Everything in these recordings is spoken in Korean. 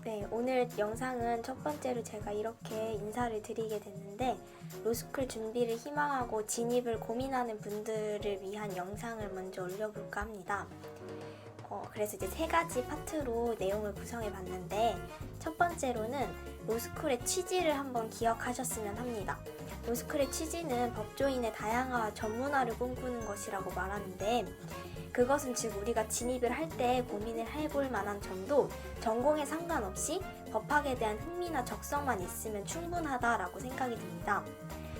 네, 오늘 영상은 첫 번째로 제가 이렇게 인사를 드리게 됐는데, 로스쿨 준비를 희망하고 진입을 고민하는 분들을 위한 영상을 먼저 올려볼까 합니다. 그래서 이제 세 가지 파트로 내용을 구성해 봤는데, 첫 번째로는 로스쿨의 취지를 한번 기억하셨으면 합니다. 로스쿨의 취지는 법조인의 다양화와 전문화를 꿈꾸는 것이라고 말하는데, 그것은 즉 우리가 진입을 할 때 고민을 해볼 만한 점도 전공에 상관없이 법학에 대한 흥미나 적성만 있으면 충분하다라고 생각이 듭니다.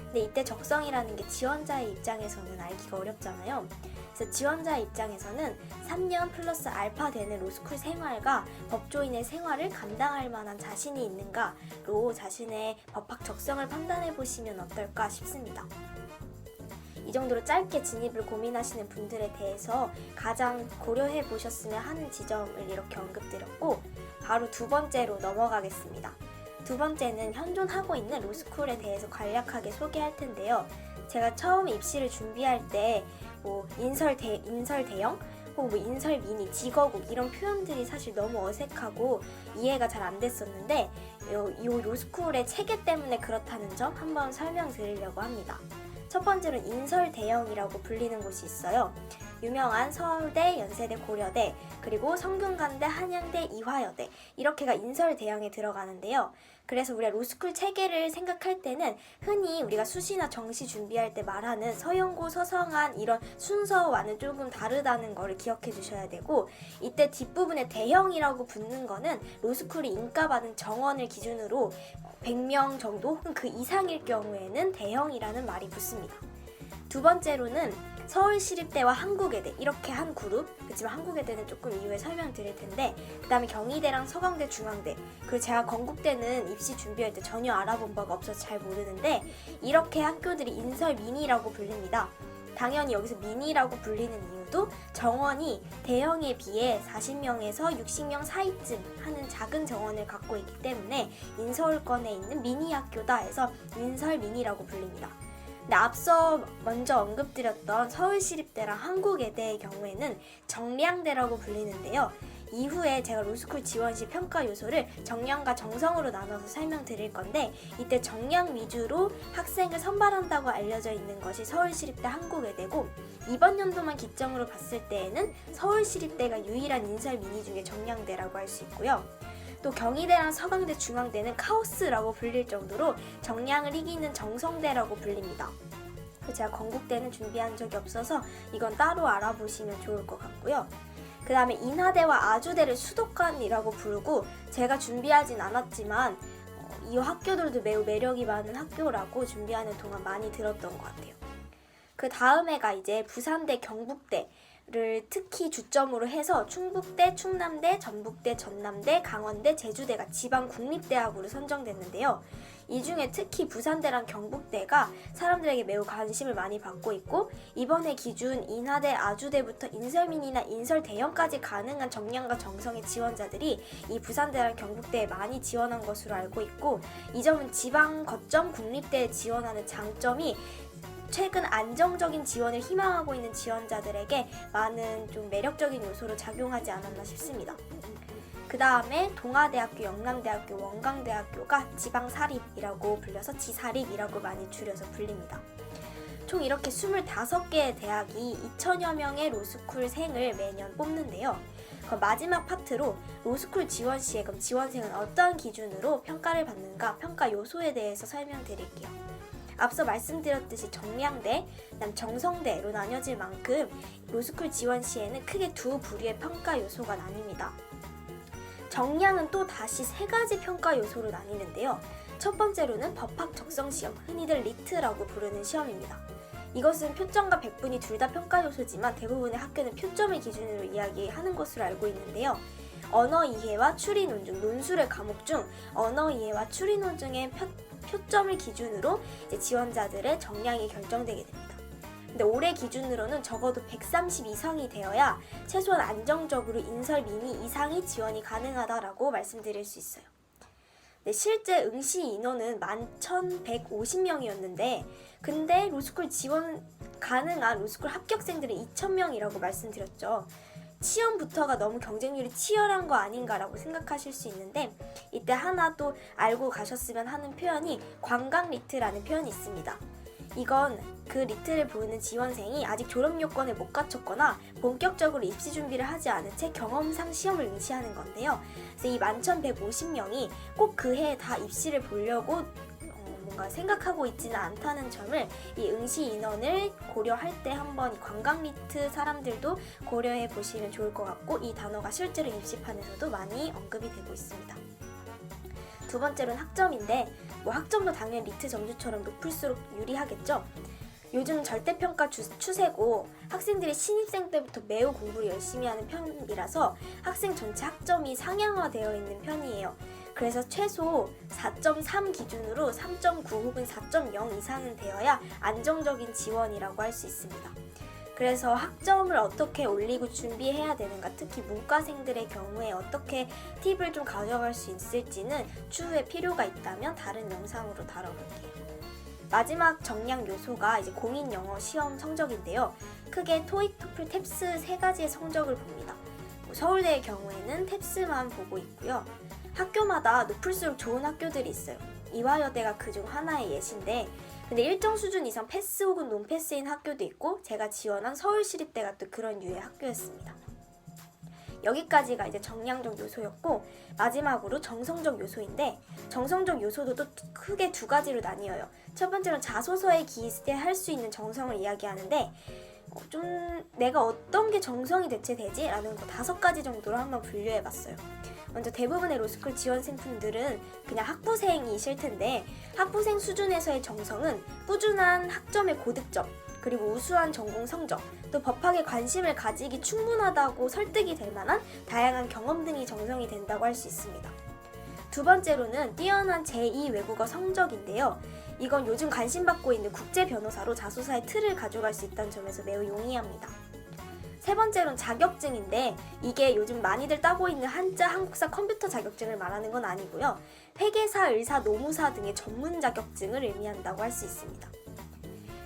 근데 이때 적성이라는 게 지원자의 입장에서는 알기가 어렵잖아요. 그래서 지원자의 입장에서는 3년 플러스 알파 되는 로스쿨 생활과 법조인의 생활을 감당할 만한 자신이 있는가로 자신의 법학 적성을 판단해 보시면 어떨까 싶습니다. 이 정도로 짧게 진입을 고민하시는 분들에 대해서 가장 고려해 보셨으면 하는 지점을 이렇게 언급드렸고, 바로 두 번째로 넘어가겠습니다. 두 번째는 현존하고 있는 로스쿨에 대해서 간략하게 소개할 텐데요. 제가 처음 입시를 준비할 때 인설 대형 혹은 인설 미니, 직어국 이런 표현들이 사실 너무 어색하고 이해가 잘 안 됐었는데, 이 로스쿨의 체계 때문에 그렇다는 점 한번 설명드리려고 합니다. 첫 번째로는 인설 대형이라고 불리는 곳이 있어요. 유명한 서울대, 연세대, 고려대, 그리고 성균관대, 한양대, 이화여대 이렇게가 인설 대형에 들어가는데요. 그래서 우리가 로스쿨 체계를 생각할 때는 흔히 우리가 수시나 정시 준비할 때 말하는 서영고, 서성한 이런 순서와는 조금 다르다는 거를 기억해 주셔야 되고, 이때 뒷부분에 대형이라고 붙는 거는 로스쿨이 인가받은 정원을 기준으로 100명 정도 혹은 그 이상일 경우에는 대형이라는 말이 붙습니다. 두 번째로는 서울시립대와 한국외대 이렇게 한 그룹, 그렇지만 한국외대는 조금 이후에 설명드릴 텐데, 그 다음에 경희대랑 서강대, 중앙대, 그리고 제가 건국대는 입시 준비할 때 전혀 알아본 바가 없어서 잘 모르는데, 이렇게 학교들이 인설 미니라고 불립니다. 당연히 여기서 미니라고 불리는 이유도 정원이 대형에 비해 40명에서 60명 사이쯤 하는 작은 정원을 갖고 있기 때문에 인서울권에 있는 미니 학교다 해서 인설 미니라고 불립니다. 근데 앞서 먼저 언급드렸던 서울시립대랑 한국외대의 경우에는 정량대라고 불리는데요. 이후에 제가 로스쿨 지원 시 평가 요소를 정량과 정성으로 나눠서 설명드릴 건데, 이때 정량 위주로 학생을 선발한다고 알려져 있는 것이 서울시립대, 한국외대고, 이번 연도만 기점으로 봤을 때에는 서울시립대가 유일한 인설 미니 중에 정량대라고 할 수 있고요. 또 경희대랑 서강대, 중앙대는 카오스라고 불릴 정도로 정량을 이기는 정성대라고 불립니다. 제가 건국대는 준비한 적이 없어서 이건 따로 알아보시면 좋을 것 같고요. 그 다음에 인하대와 아주대를 수도관이라고 부르고, 제가 준비하진 않았지만 이 학교들도 매우 매력이 많은 학교라고 준비하는 동안 많이 들었던 것 같아요. 그 다음에가 이제 부산대, 경북대를 특히 주점으로 해서 충북대, 충남대, 전북대, 전남대, 강원대, 제주대가 지방 국립대학으로 선정됐는데요. 이 중에 특히 부산대랑 경북대가 사람들에게 매우 관심을 많이 받고 있고, 이번에 기준 인하대, 아주대부터 인설민이나 인설대형까지 가능한 정량과 정성의 지원자들이 이 부산대랑 경북대에 많이 지원한 것으로 알고 있고, 이 점은 지방 거점 국립대에 지원하는 장점이 최근 안정적인 지원을 희망하고 있는 지원자들에게 많은 좀 매력적인 요소로 작용하지 않았나 싶습니다. 그 다음에 동아대학교, 영남대학교, 원광대학교가 지방사립이라고 불려서 지사립이라고 많이 줄여서 불립니다. 총 이렇게 25개의 대학이 2천여 명의 로스쿨생을 매년 뽑는데요. 그럼 마지막 파트로 로스쿨 지원 시에 그럼 지원생은 어떠한 기준으로 평가를 받는가, 평가 요소에 대해서 설명드릴게요. 앞서 말씀드렸듯이 정량대, 그다음 정성대로 나뉘어질 만큼 로스쿨 지원 시에는 크게 두 부류의 평가 요소가 나뉩니다. 정량은 또 다시 세 가지 평가 요소로 나뉘는데요. 첫 번째로는 법학 적성 시험, 흔히들 리트라고 부르는 시험입니다. 이것은 표점과 백분위 둘 다 평가 요소지만 대부분의 학교는 표점을 기준으로 이야기하는 것으로 알고 있는데요. 언어 이해와 추리 논증, 논술의 과목 중 언어 이해와 추리 논증의 표점을 기준으로 이제 지원자들의 정량이 결정되게 됩니다. 근데 올해 기준으로는 적어도 130 이상이 되어야 최소한 안정적으로 인설 미니 이상의 지원이 가능하다라고 말씀드릴 수 있어요. 네, 실제 응시 인원은 11,150명이었는데 근데 로스쿨 지원 가능한 로스쿨 합격생들은 2,000명이라고 말씀드렸죠. 시험부터가 너무 경쟁률이 치열한 거 아닌가라고 생각하실 수 있는데, 이때 하나 또 알고 가셨으면 하는 표현이 관광 리트라는 표현이 있습니다. 이건 그 리트를 보는 지원생이 아직 졸업 요건을 못 갖췄거나 본격적으로 입시 준비를 하지 않은 채 경험상 시험을 응시하는 건데요. 그래서 이 11,150명이 꼭 그 해에 다 입시를 보려고 뭔가 생각하고 있지는 않다는 점을 이 응시 인원을 고려할 때 한번 이 관광 리트 사람들도 고려해 보시면 좋을 것 같고, 이 단어가 실제로 입시판에서도 많이 언급이 되고 있습니다. 두 번째로는 학점인데, 학점도 당연히 리트 점수처럼 높을수록 유리하겠죠. 요즘 절대평가 추세고 학생들이 신입생 때부터 매우 공부를 열심히 하는 편이라서 학생 전체 학점이 상향화되어 있는 편이에요. 그래서 최소 4.3 기준으로 3.9 혹은 4.0 이상은 되어야 안정적인 지원이라고 할 수 있습니다. 그래서 학점을 어떻게 올리고 준비해야 되는가, 특히 문과생들의 경우에 어떻게 팁을 좀 가져갈 수 있을지는 추후에 필요가 있다면 다른 영상으로 다뤄볼게요. 마지막 정량 요소가 이제 공인 영어 시험 성적인데요. 크게 토익, 토플, 탭스 세 가지의 성적을 봅니다. 서울대의 경우에는 탭스만 보고 있고요. 학교마다 높을수록 좋은 학교들이 있어요. 이화여대가 그중 하나의 예시인데, 근데 일정 수준 이상 패스 혹은 논패스인 학교도 있고, 제가 지원한 서울시립대가 또 그런 유의 학교였습니다. 여기까지가 이제 정량적 요소였고, 마지막으로 정성적 요소인데, 정성적 요소도 또 크게 두 가지로 나뉘어요. 첫 번째로는 자소서에 기재할 수 있는 정성을 이야기하는데, 좀 내가 어떤 게 정성이 대체 되지? 라는 거 5가지 정도로 한번 분류해봤어요. 먼저 대부분의 로스쿨 지원생분들은 그냥 학부생이실 텐데, 학부생 수준에서의 정성은 꾸준한 학점의 고득점, 그리고 우수한 전공 성적, 또 법학에 관심을 가지기 충분하다고 설득이 될 만한 다양한 경험 등이 정성이 된다고 할 수 있습니다. 두 번째로는 뛰어난 제2 외국어 성적인데요. 이건 요즘 관심받고 있는 국제 변호사로 자소서의 틀을 가져갈 수 있다는 점에서 매우 용이합니다. 세 번째로는 자격증인데, 이게 요즘 많이들 따고 있는 한자, 한국사, 컴퓨터 자격증을 말하는 건 아니고요. 회계사, 의사, 노무사 등의 전문 자격증을 의미한다고 할 수 있습니다.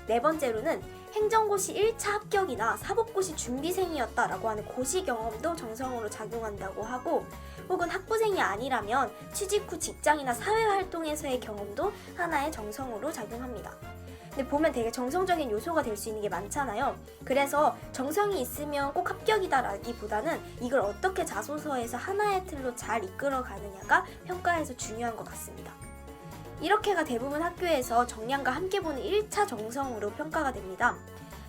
네 번째로는 행정고시 1차 합격이나 사법고시 준비생이었다라고 하는 고시 경험도 정성으로 작용한다고 하고, 혹은 학부생이 아니라면 취직 후 직장이나 사회활동에서의 경험도 하나의 정성으로 작용합니다. 근데 보면 되게 정성적인 요소가 될 수 있는 게 많잖아요. 그래서 정성이 있으면 꼭 합격이다라기보다는 이걸 어떻게 자소서에서 하나의 틀로 잘 이끌어 가느냐가 평가에서 중요한 것 같습니다. 이렇게가 대부분 학교에서 정량과 함께 보는 1차 정성으로 평가가 됩니다.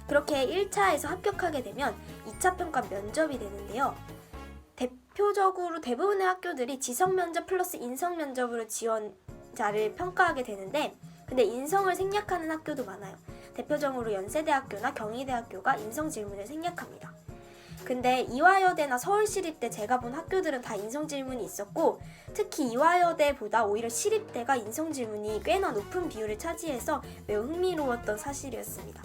그렇게 1차에서 합격하게 되면 2차 평가 면접이 되는데요. 대표적으로 대부분의 학교들이 지성 면접 플러스 인성 면접으로 지원자를 평가하게 되는데, 근데 인성을 생략하는 학교도 많아요. 대표적으로 연세대학교나 경희대학교가 인성 질문을 생략합니다. 근데 이화여대나 서울시립대 제가 본 학교들은 다 인성 질문이 있었고, 특히 이화여대보다 오히려 시립대가 인성 질문이 꽤나 높은 비율을 차지해서 매우 흥미로웠던 사실이었습니다.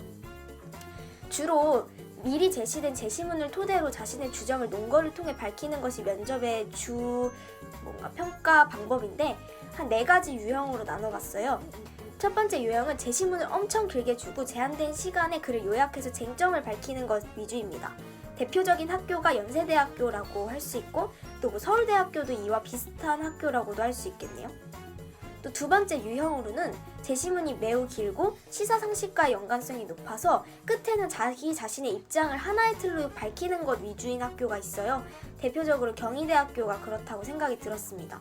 주로 미리 제시된 제시문을 토대로 자신의 주장을 논거를 통해 밝히는 것이 면접의 평가 방법인데, 한 4가지 유형으로 나눠봤어요. 첫 번째 유형은 제시문을 엄청 길게 주고 제한된 시간에 그를 요약해서 쟁점을 밝히는 것 위주입니다. 대표적인 학교가 연세대학교라고 할 수 있고, 또 서울대학교도 이와 비슷한 학교라고도 할 수 있겠네요. 또 두 번째 유형으로는 제시문이 매우 길고 시사상식과의 연관성이 높아서 끝에는 자기 자신의 입장을 하나의 틀로 밝히는 것 위주인 학교가 있어요. 대표적으로 경희대학교가 그렇다고 생각이 들었습니다.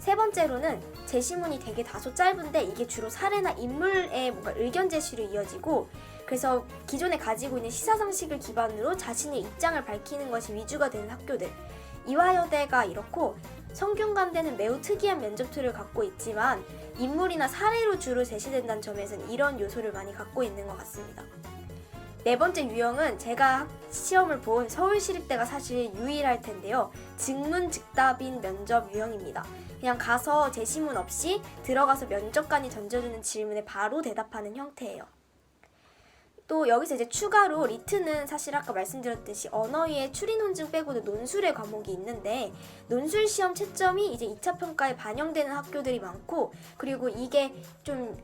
세 번째로는 제시문이 되게 다소 짧은데 이게 주로 사례나 인물의 의견 제시로 이어지고, 그래서 기존에 가지고 있는 시사상식을 기반으로 자신의 입장을 밝히는 것이 위주가 되는 학교들, 이화여대가 이렇고, 성균관대는 매우 특이한 면접 툴을 갖고 있지만 인물이나 사례로 주로 제시된다는 점에서는 이런 요소를 많이 갖고 있는 것 같습니다. 네 번째 유형은 제가 시험을 본 서울시립대가 사실 유일할 텐데요. 즉문즉답인 면접 유형입니다. 그냥 가서 제시문 없이 들어가서 면접관이 던져주는 질문에 바로 대답하는 형태예요. 또 여기서 이제 추가로 리트는 사실 아까 말씀드렸듯이 언어위에 추리 논증 빼고도 논술의 과목이 있는데, 논술 시험 채점이 이제 2차 평가에 반영되는 학교들이 많고, 그리고 이게 좀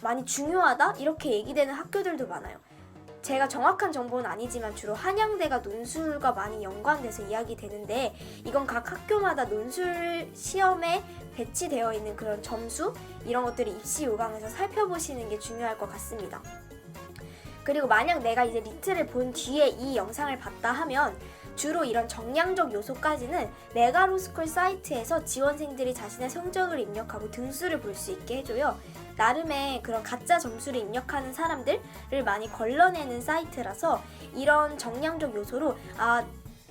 많이 중요하다? 이렇게 얘기되는 학교들도 많아요. 제가 정확한 정보는 아니지만 주로 한양대가 논술과 많이 연관돼서 이야기되는데, 이건 각 학교마다 논술 시험에 배치되어 있는 그런 점수, 이런 것들을 입시 요강에서 살펴보시는 게 중요할 것 같습니다. 그리고 만약 내가 이제 리트를 본 뒤에 이 영상을 봤다 하면 주로 이런 정량적 요소까지는 메가로스쿨 사이트에서 지원생들이 자신의 성적을 입력하고 등수를 볼 수 있게 해줘요. 나름의 그런 가짜 점수를 입력하는 사람들을 많이 걸러내는 사이트라서 이런 정량적 요소로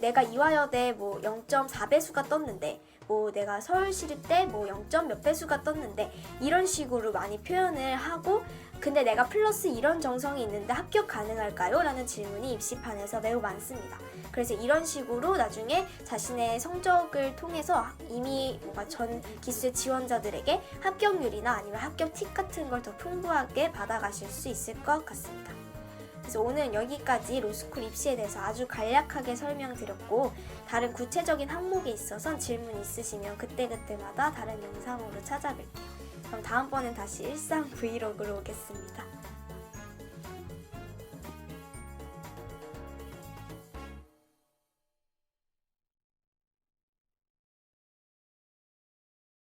내가 이화여대 뭐 0.4배수가 떴는데, 뭐 내가 서울시립대 뭐 0. 몇 배수가 떴는데, 이런 식으로 많이 표현을 하고, 근데 내가 플러스 이런 정성이 있는데 합격 가능할까요? 라는 질문이 입시판에서 매우 많습니다. 그래서 이런 식으로 나중에 자신의 성적을 통해서 이미 뭔가 전 기수의 지원자들에게 합격률이나 아니면 합격 팁 같은 걸 더 풍부하게 받아가실 수 있을 것 같습니다. 그래서 오늘 여기까지 로스쿨 입시에 대해서 아주 간략하게 설명드렸고, 다른 구체적인 항목에 있어서 질문 있으시면 그때그때마다 다른 영상으로 찾아뵐게요. 그럼 다음번엔 다시 일상 브이로그로 오겠습니다.